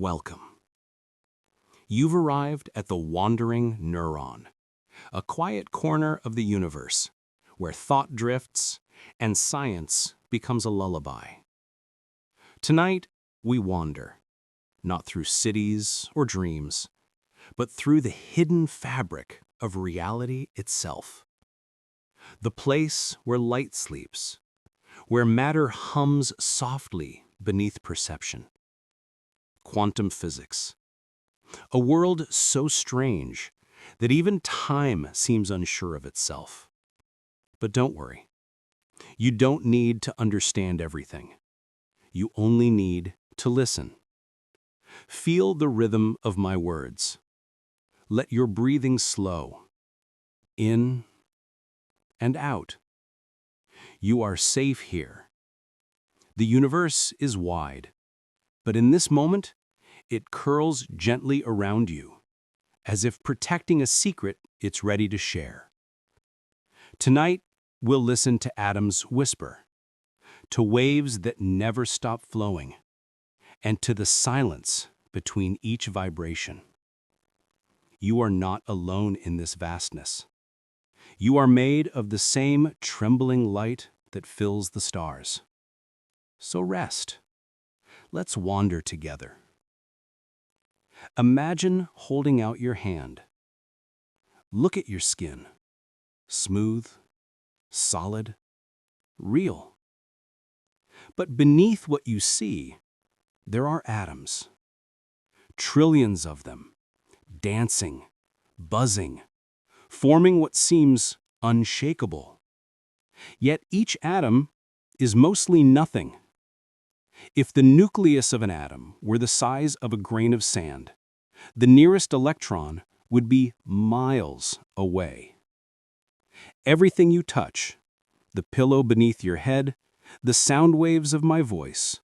Welcome. You've arrived at the Wandering Neuron, a quiet corner of the universe where thought drifts and science becomes a lullaby. Tonight, we wander, not through cities or dreams, but through the hidden fabric of reality itself. The place where light sleeps, where matter hums softly beneath perception. Quantum physics. A world so strange that even time seems unsure of itself. But don't worry. You don't need to understand everything. You only need to listen. Feel the rhythm of my words. Let your breathing slow. In and out. You are safe here. The universe is wide, but in this moment, it curls gently around you, as if protecting a secret it's ready to share. Tonight, we'll listen to atoms whisper, to waves that never stop flowing, and to the silence between each vibration. You are not alone in this vastness. You are made of the same trembling light that fills the stars. So rest. Let's wander together. Imagine holding out your hand. Look at your skin. Smooth, solid, real. But beneath what you see, there are atoms. Trillions of them, dancing, buzzing, forming what seems unshakable. Yet each atom is mostly nothing. If the nucleus of an atom were the size of a grain of sand, the nearest electron would be miles away. Everything you touch, the pillow beneath your head, the sound waves of my voice,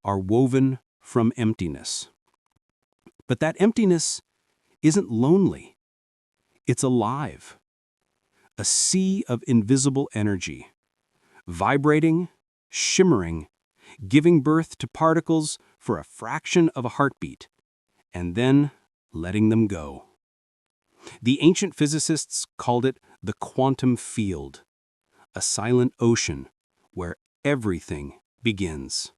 are woven from emptiness. But that emptiness isn't lonely. It's alive. A sea of invisible energy, vibrating, shimmering, giving birth to particles for a fraction of a heartbeat, and then letting them go. The ancient physicists called it the quantum field, a silent ocean where everything begins.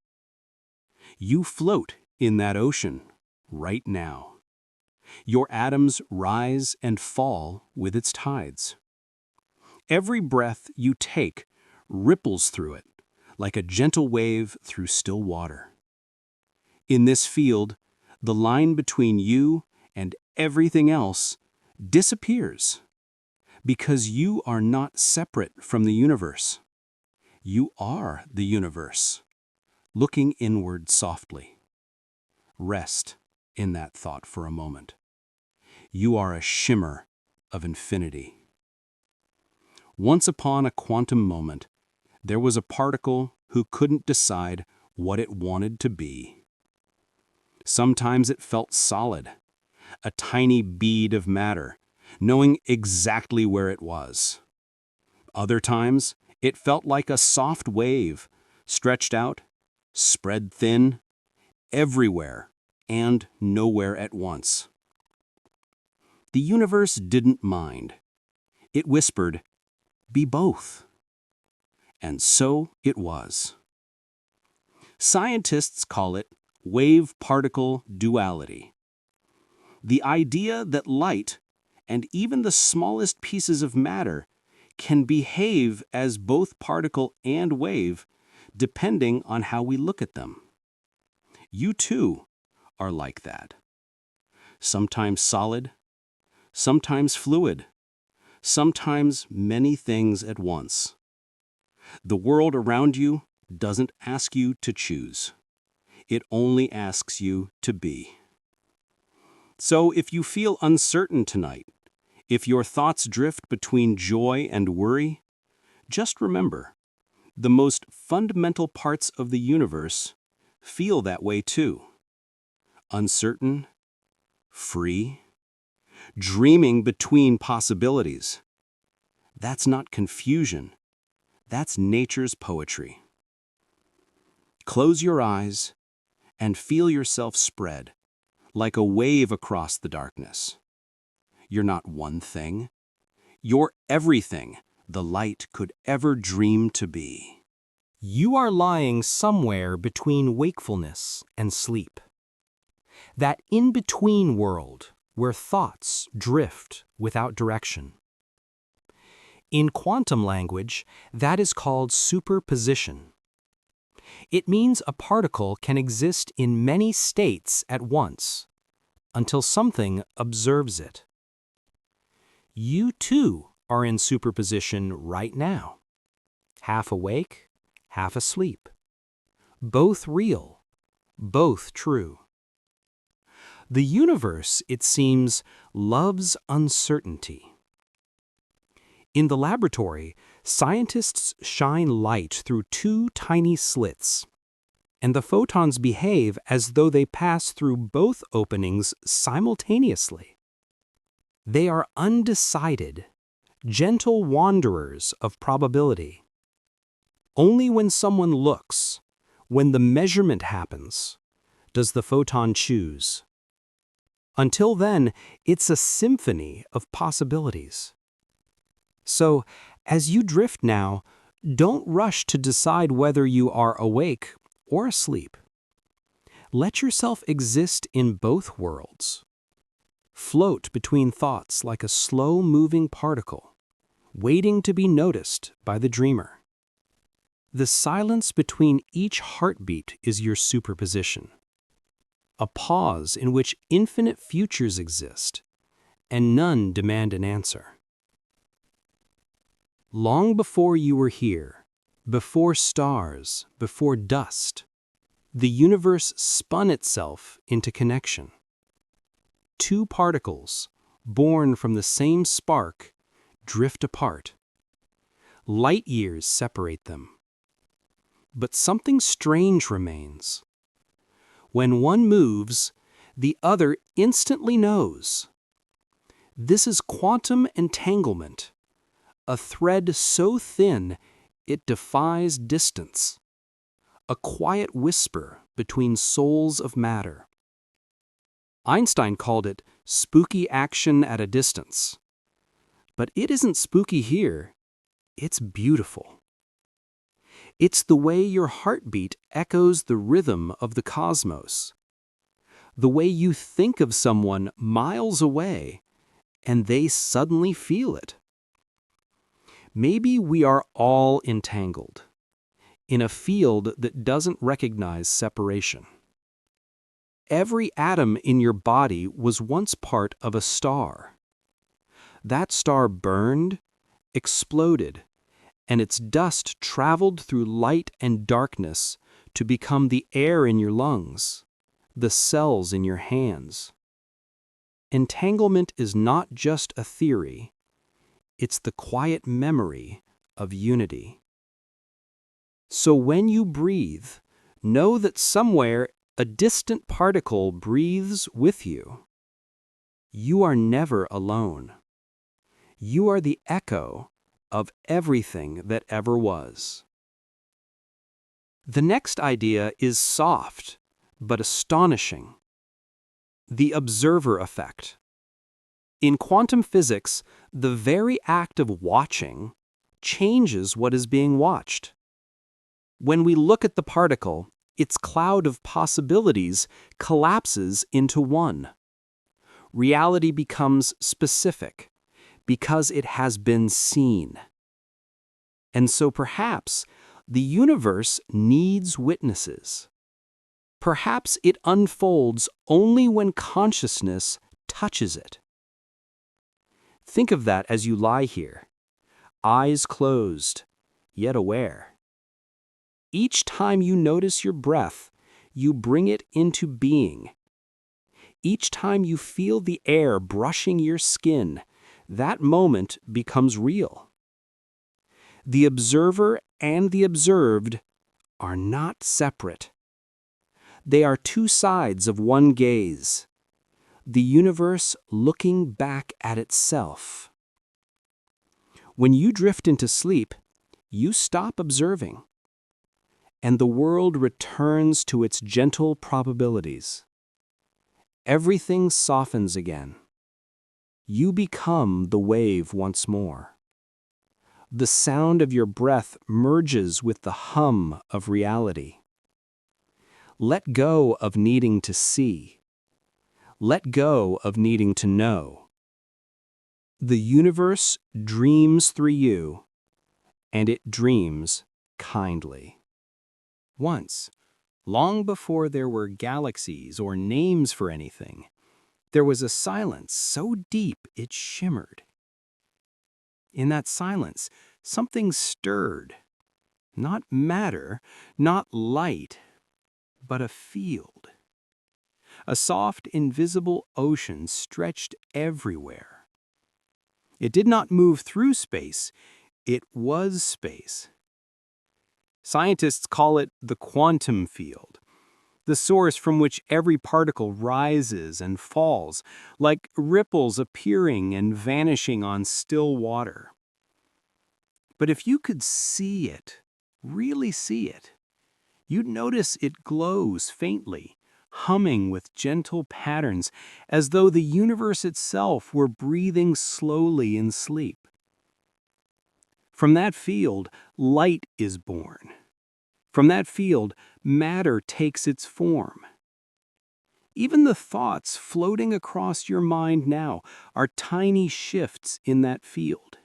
You float in that ocean right now. Your atoms rise and fall with its tides. Every breath you take ripples through it, like a gentle wave through still water. In this field, the line between you and everything else disappears, because you are not separate from the universe. You are the universe, looking inward softly. Rest in that thought for a moment. You are a shimmer of infinity. Once upon a quantum moment, there was a particle who couldn't decide what it wanted to be. Sometimes it felt solid, a tiny bead of matter, knowing exactly where it was. Other times, it felt like a soft wave, stretched out, spread thin, everywhere and nowhere at once. The universe didn't mind. It whispered, "Be both." And so it was. Scientists call it wave-particle duality. The idea that light, and even the smallest pieces of matter, can behave as both particle and wave, depending on how we look at them. You too are like that. Sometimes solid, sometimes fluid, sometimes many things at once. The world around you doesn't ask you to choose. It only asks you to be. So if you feel uncertain tonight, if your thoughts drift between joy and worry, just remember, the most fundamental parts of the universe feel that way too. Uncertain, free, dreaming between possibilities. That's not confusion. That's nature's poetry. Close your eyes and feel yourself spread, like a wave across the darkness. You're not one thing. You're everything the light could ever dream to be. You are lying somewhere between wakefulness and sleep. That in-between world where thoughts drift without direction. In quantum language, that is called superposition. It means a particle can exist in many states at once, until something observes it. You too are in superposition right now. Half awake, half asleep. Both real, both true. The universe, it seems, loves uncertainty. In the laboratory, scientists shine light through two tiny slits, and the photons behave as though they pass through both openings simultaneously. They are undecided, gentle wanderers of probability. Only when someone looks, when the measurement happens, does the photon choose. Until then, it's a symphony of possibilities. So, as you drift now, don't rush to decide whether you are awake or asleep. Let yourself exist in both worlds. Float between thoughts like a slow-moving particle, waiting to be noticed by the dreamer. The silence between each heartbeat is your superposition. A pause in which infinite futures exist, and none demand an answer. Long before you were here, before stars, before dust, the universe spun itself into connection. Two particles, born from the same spark, drift apart. Light years separate them. But something strange remains. When one moves, the other instantly knows. This is quantum entanglement, a thread so thin it defies distance, a quiet whisper between souls of matter. Einstein called it spooky action at a distance. But it isn't spooky here, it's beautiful. It's the way your heartbeat echoes the rhythm of the cosmos, the way you think of someone miles away and they suddenly feel it. Maybe we are all entangled in a field that doesn't recognize separation. Every atom in your body was once part of a star. That star burned, exploded, and its dust traveled through light and darkness to become the air in your lungs, the cells in your hands. Entanglement is not just a theory, it's the quiet memory of unity. So when you breathe, know that somewhere a distant particle breathes with you. You are never alone. You are the echo of everything that ever was. The next idea is soft, but astonishing. The observer effect. In quantum physics, the very act of watching changes what is being watched. When we look at the particle, its cloud of possibilities collapses into one. Reality becomes specific because it has been seen. And so perhaps the universe needs witnesses. Perhaps it unfolds only when consciousness touches it. Think of that as you lie here, eyes closed, yet aware. Each time you notice your breath, you bring it into being. Each time you feel the air brushing your skin, that moment becomes real. The observer and the observed are not separate. They are two sides of one gaze, the universe looking back at itself. When you drift into sleep, you stop observing, and the world returns to its gentle probabilities. everything softens again. You become the wave once more. The sound of your breath merges with the hum of reality. Let go of needing to see. Let go of needing to know. The universe dreams through you, and it dreams kindly. Once, long before there were galaxies or names for anything, there was a silence so deep it shimmered. In that silence, something stirred. Not matter, not light, but a field. A soft, invisible ocean stretched everywhere. It did not move through space, it was space. Scientists call it the quantum field, the source from which every particle rises and falls, like ripples appearing and vanishing on still water. But if you could see it, really see it, you'd notice it glows faintly, humming with gentle patterns, as though the universe itself were breathing slowly in sleep. From that field, light is born. From that field, matter takes its form. Even the thoughts floating across your mind now are tiny shifts in that field.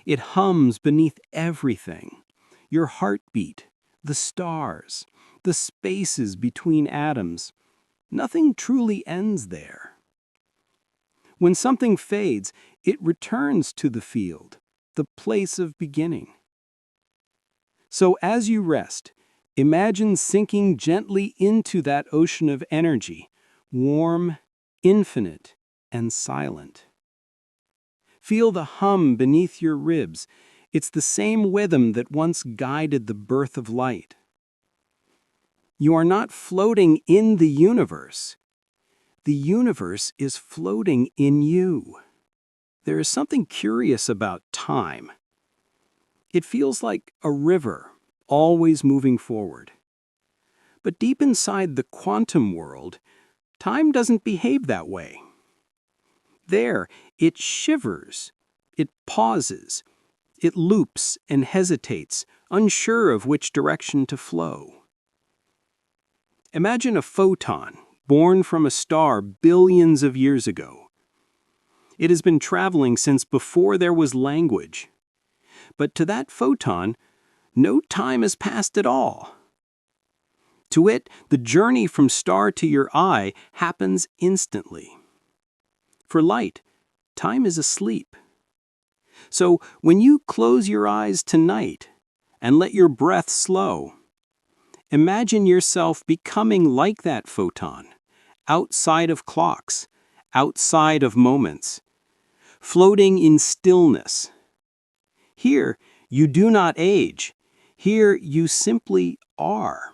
It hums beneath everything: your heartbeat, the stars, the spaces between atoms. Nothing truly ends there. When something fades, it returns to the field, the place of beginning. So as you rest, imagine sinking gently into that ocean of energy, warm, infinite, and silent. Feel the hum beneath your ribs. It's the same rhythm that once guided the birth of light. You are not floating in the universe. The universe is floating in you. There is something curious about time. It feels like a river, always moving forward. But deep inside the quantum world, time doesn't behave that way. There, it shivers, it pauses, it loops and hesitates, unsure of which direction to flow. Imagine a photon born from a star billions of years ago. It has been traveling since before there was language. But to that photon, no time has passed at all. To it, the journey from star to your eye happens instantly. For light, time is asleep. So when you close your eyes tonight and let your breath slow, imagine yourself becoming like that photon, outside of clocks, outside of moments, floating in stillness. Here, you do not age. Here, you simply are.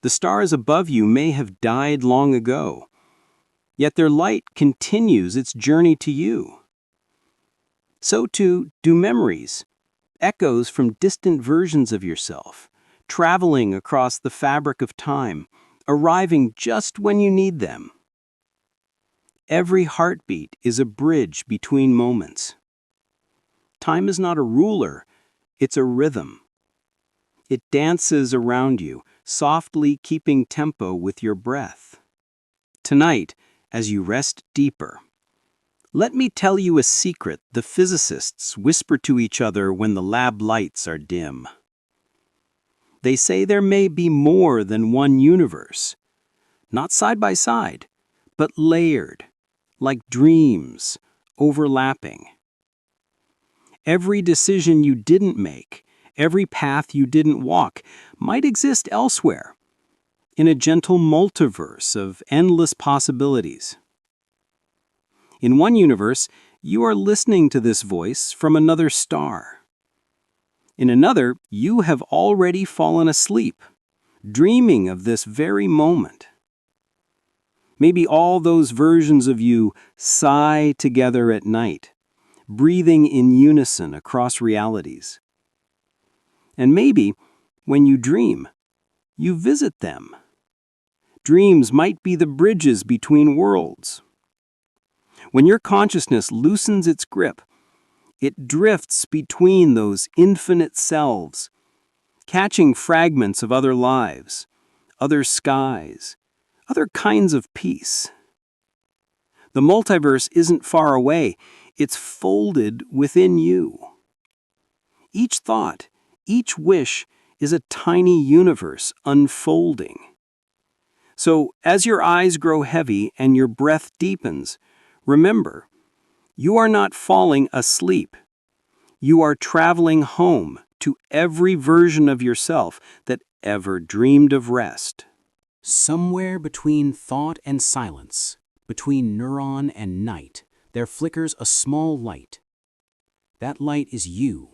The stars above you may have died long ago, yet their light continues its journey to you. So too do memories, echoes from distant versions of yourself, traveling across the fabric of time, arriving just when you need them. Every heartbeat is a bridge between moments. Time is not a ruler, it's a rhythm. It dances around you, softly keeping tempo with your breath. Tonight, as you rest deeper, let me tell you a secret the physicists whisper to each other when the lab lights are dim. They say there may be more than one universe, not side by side, but layered, like dreams, overlapping. Every decision you didn't make, every path you didn't walk, might exist elsewhere, in a gentle multiverse of endless possibilities. In one universe, you are listening to this voice from another star. In another, you have already fallen asleep, dreaming of this very moment. Maybe all those versions of you sigh together at night, breathing in unison across realities. And maybe, when you dream, you visit them. Dreams might be the bridges between worlds. When your consciousness loosens its grip, it drifts between those infinite selves, catching fragments of other lives, other skies, other kinds of peace. The multiverse isn't far away, it's folded within you. Each thought, each wish is a tiny universe unfolding. So, as your eyes grow heavy and your breath deepens, remember, you are not falling asleep. You are traveling home to every version of yourself that ever dreamed of rest. Somewhere between thought and silence, between neuron and night, there flickers a small light. That light is you.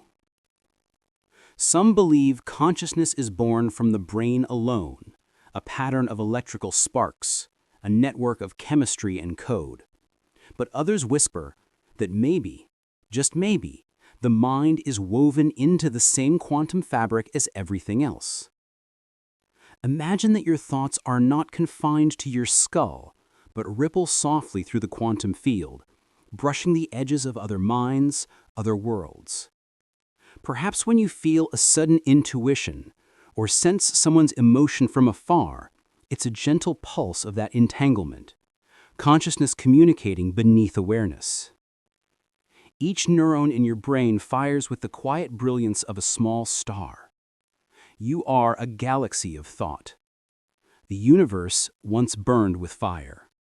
Some believe consciousness is born from the brain alone, a pattern of electrical sparks, a network of chemistry and code. But others whisper that maybe, just maybe, the mind is woven into the same quantum fabric as everything else. Imagine that your thoughts are not confined to your skull, but ripple softly through the quantum field, brushing the edges of other minds, other worlds. Perhaps when you feel a sudden intuition or sense someone's emotion from afar, it's a gentle pulse of that entanglement, consciousness communicating beneath awareness. Each neuron in your brain fires with the quiet brilliance of a small star. You are a galaxy of thought. The universe once burned with fire.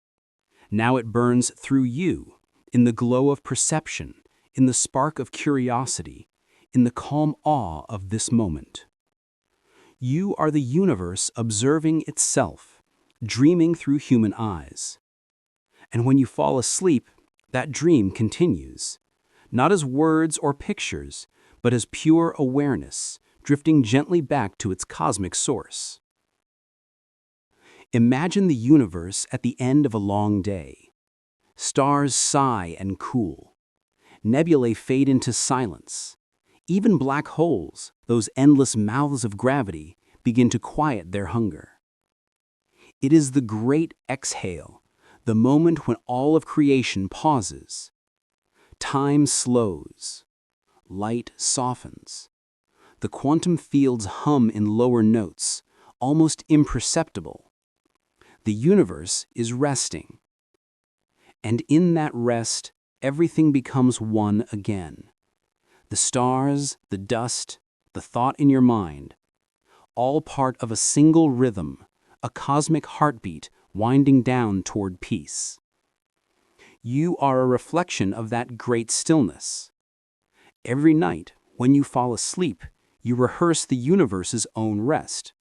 Now it burns through you, in the glow of perception, in the spark of curiosity, in the calm awe of this moment. You are the universe observing itself, dreaming through human eyes. And when you fall asleep, that dream continues, not as words or pictures, but as pure awareness, drifting gently back to its cosmic source. Imagine the universe at the end of a long day. Stars sigh and cool. Nebulae fade into silence. Even black holes, those endless mouths of gravity, begin to quiet their hunger. It is the great exhale, the moment when all of creation pauses. Time slows. Light softens. The quantum fields hum in lower notes, almost imperceptible. The universe is resting. And in that rest, everything becomes one again. The stars, the dust, the thought in your mind, all part of a single rhythm, a cosmic heartbeat winding down toward peace. You are a reflection of that great stillness. Every night, when you fall asleep, you rehearse the universe's own rest,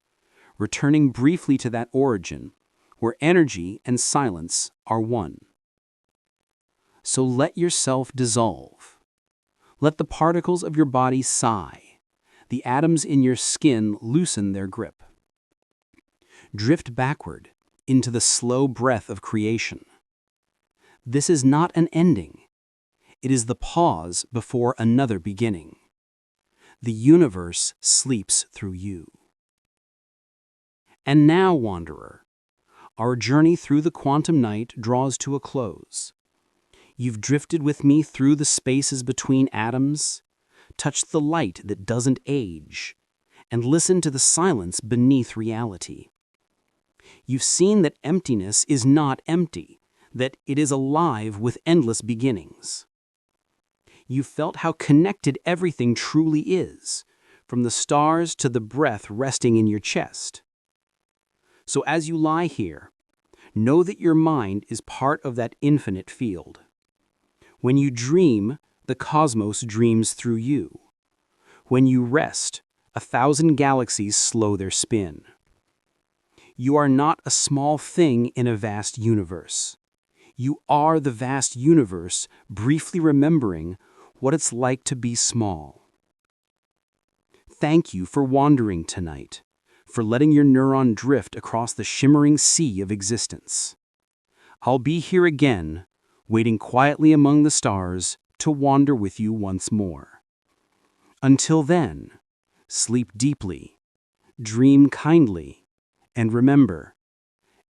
returning briefly to that origin, where energy and silence are one. So let yourself dissolve. Let the particles of your body sigh. The atoms in your skin loosen their grip. Drift backward into the slow breath of creation. This is not an ending. It is the pause before another beginning. The universe sleeps through you. And now, wanderer, our journey through the quantum night draws to a close. You've drifted with me through the spaces between atoms, touched the light that doesn't age, and listened to the silence beneath reality. You've seen that emptiness is not empty, that it is alive with endless beginnings. You felt how connected everything truly is, from the stars to the breath resting in your chest. So as you lie here, know that your mind is part of that infinite field. When you dream, the cosmos dreams through you. When you rest, 1,000 galaxies slow their spin. You are not a small thing in a vast universe. You are the vast universe, briefly remembering what it's like to be small. Thank you for wandering tonight, for letting your neuron drift across the shimmering sea of existence. I'll be here again, waiting quietly among the stars to wander with you once more. Until then, sleep deeply, dream kindly, and remember,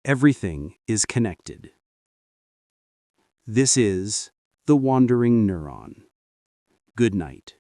Everything is connected. This is the Wandering Neuron. Good night.